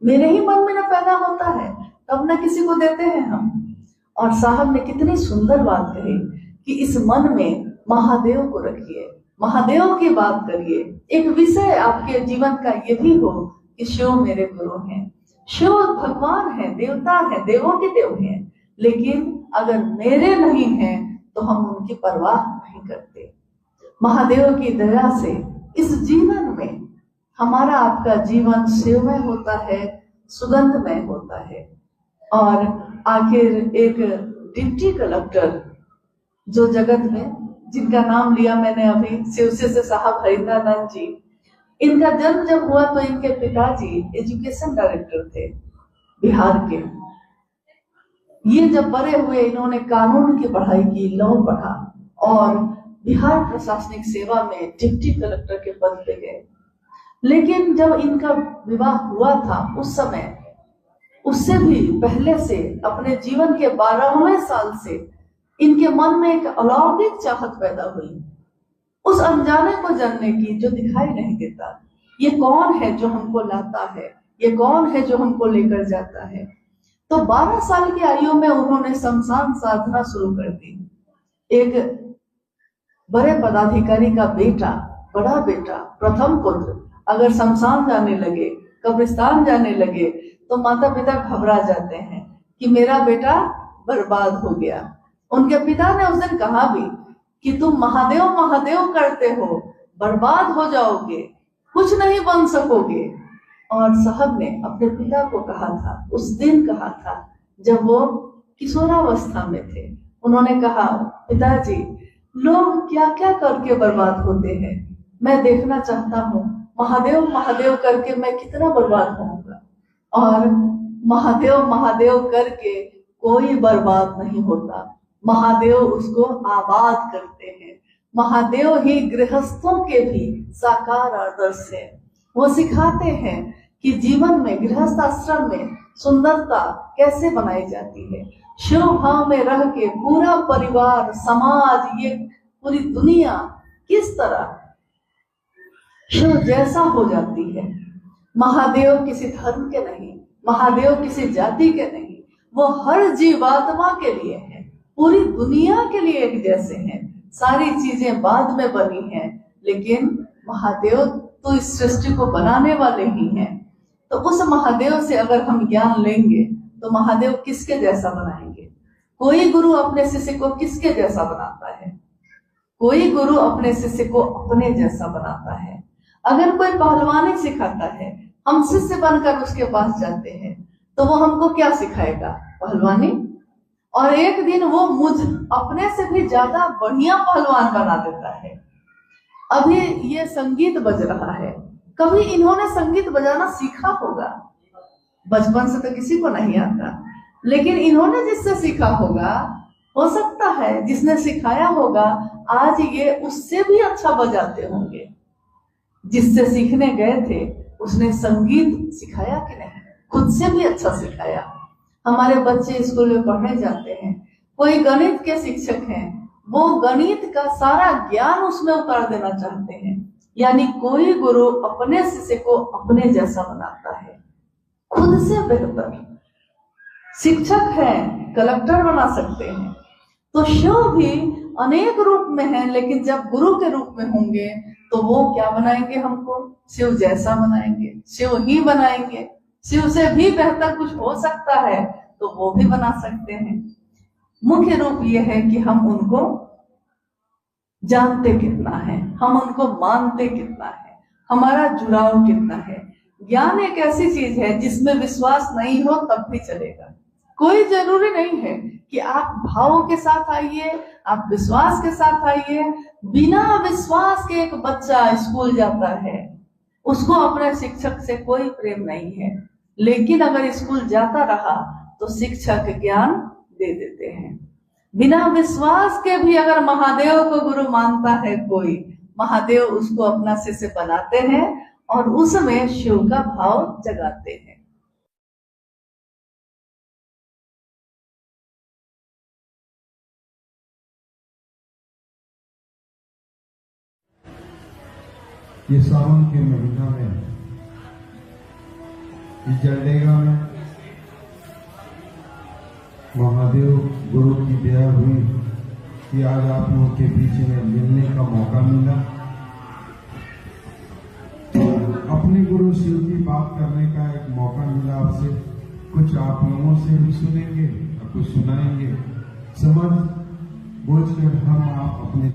मेरे ही मन में ना पैदा होता है, तब ना किसी को देते हैं हम। और साहब ने कितनी सुंदर बात कही कि इस मन में महादेव को रखिए, महादेव की बात करिए। एक विषय आपके जीवन का ये भी हो कि शिव मेरे गुरु हैं, शिव भगवान है, देवता है, देवों के देव हैं, लेकिन अगर मेरे नहीं हैं तो हम उनकी परवाह नहीं करते। महादेव की दया से इस जीवन में हमारा आपका जीवन शिवमय होता है, सुगंधमय होता है। और आखिर एक डिप्टी कलेक्टर जो जगत में, जिनका नाम लिया मैंने अभी, शिवसे से साहब हरिंद्रानंद जी, इनका जन्म जब हुआ तो इनके पिताजी एजुकेशन डायरेक्टर थे बिहार के। ये जब बड़े हुए इन्होंने कानून की पढ़ाई की, लॉ पढ़ा और बिहार प्रशासनिक सेवा में डिप्टी कलेक्टर के पद पे गए। लेकिन जब इनका विवाह हुआ था उस समय, उससे भी पहले से अपने जीवन के 12वें साल से इनके मन में एक अलौकिक चाहत पैदा हुई, उस अनजाने को जानने की जो दिखाई नहीं देता। ये कौन है जो हमको लाता है, ये कौन है जो हमको लेकर जाता है। तो 12 साल की आयु में उन्होंने शमशान साधना शुरू कर दी। एक बड़े पदाधिकारी का बेटा, बड़ा बेटा, प्रथम पुत्र अगर शमशान जाने लगे, कब्रिस्तान जाने लगे, तो माता पिता घबरा जाते हैं कि मेरा बेटा बर्बाद हो गया। उनके पिता ने उस दिन कहा भी कि तुम महादेव महादेव करते हो, बर्बाद हो जाओगे, कुछ नहीं बन सकोगे। और साहब ने अपने पिता को कहा था, उस दिन कहा था जब वो किशोरावस्था में थे। उन्होंने कहा, पिताजी, लोग क्या क्या करके बर्बाद होते हैं, मैं देखना चाहता हूँ महादेव महादेव करके मैं कितना बर्बाद होऊंगा। और महादेव महादेव करके कोई बर्बाद नहीं होता, महादेव उसको आबाद करते हैं। महादेव ही गृहस्थों के भी साकार आदर्श है। वो सिखाते हैं कि जीवन में, गृहस्थ आश्रम में सुंदरता कैसे बनाई जाती है। शिव भाव में रह के पूरा परिवार, समाज, ये पूरी दुनिया किस तरह शिव जैसा हो जाती है। महादेव किसी धर्म के नहीं, महादेव किसी जाति के नहीं, वो हर जीवात्मा के लिए है, पूरी दुनिया के लिए एक जैसे हैं। सारी चीजें बाद में बनी हैं, लेकिन महादेव तो इस सृष्टि को बनाने वाले ही हैं। तो उस महादेव से अगर हम ज्ञान लेंगे तो महादेव किसके जैसा बनाएंगे। कोई गुरु अपने शिष्य को किसके जैसा बनाता है? कोई गुरु अपने शिष्य को अपने जैसा बनाता है। अगर कोई पहलवानी सिखाता है, हम शिष्य बनकर उसके पास जाते हैं, तो वो हमको क्या सिखाएगा? पहलवानी। और एक दिन वो मुझ अपने से भी ज्यादा बढ़िया पहलवान बना देता है। अभी ये संगीत बज रहा है, कभी इन्होंने संगीत बजाना सीखा होगा, बचपन से तो किसी को नहीं आता, लेकिन इन्होंने जिससे सीखा होगा, हो सकता है जिसने सिखाया होगा आज ये उससे भी अच्छा बजाते होंगे। जिससे सीखने गए थे उसने संगीत सिखाया कि नहीं, खुद से भी अच्छा सिखाया। हमारे बच्चे स्कूल में पढ़ने जाते हैं, कोई गणित के शिक्षक हैं, वो गणित का सारा ज्ञान उसमें उतार देना चाहते हैं। यानी कोई गुरु अपने शिष्य को अपने जैसा बनाता है, खुद से बेहतर। शिक्षक है, कलेक्टर बना सकते हैं, तो शिव भी अनेक रूप में है, लेकिन जब गुरु के रूप में होंगे तो वो क्या बनाएंगे? हमको शिव जैसा बनाएंगे, शिव ही बनाएंगे। शिव से भी बेहतर कुछ हो सकता है तो वो भी बना सकते हैं। मुख्य रूप ये है कि हम उनको जानते कितना है, हम उनको मानते कितना है, हमारा जुड़ाव कितना है। ज्ञान एक ऐसी चीज है जिसमें विश्वास नहीं हो तब भी चलेगा। कोई जरूरी नहीं है कि आप भाव के साथ आइए, आप विश्वास के साथ आइए। बिना विश्वास के एक बच्चा स्कूल जाता है, उसको अपने शिक्षक से कोई प्रेम नहीं है, लेकिन अगर स्कूल जाता रहा तो शिक्षक ज्ञान दे देते हैं। बिना विश्वास के भी अगर महादेव को गुरु मानता है कोई, महादेव उसको अपना शिष्य बनाते हैं और उसमें शिव का भाव जगाते हैं। ये सावन के महीना में इस जलडेगा में महादेव गुरु की दया हुई कि आज आप लोगों के बीच में मिलने का मौका मिला। अपने गुरु शिव की बात करने का एक मौका मिला आपसे। कुछ आप लोगों से भी सुनेंगे और कुछ सुनाएंगे। समझ बोझ कर हम आप अपने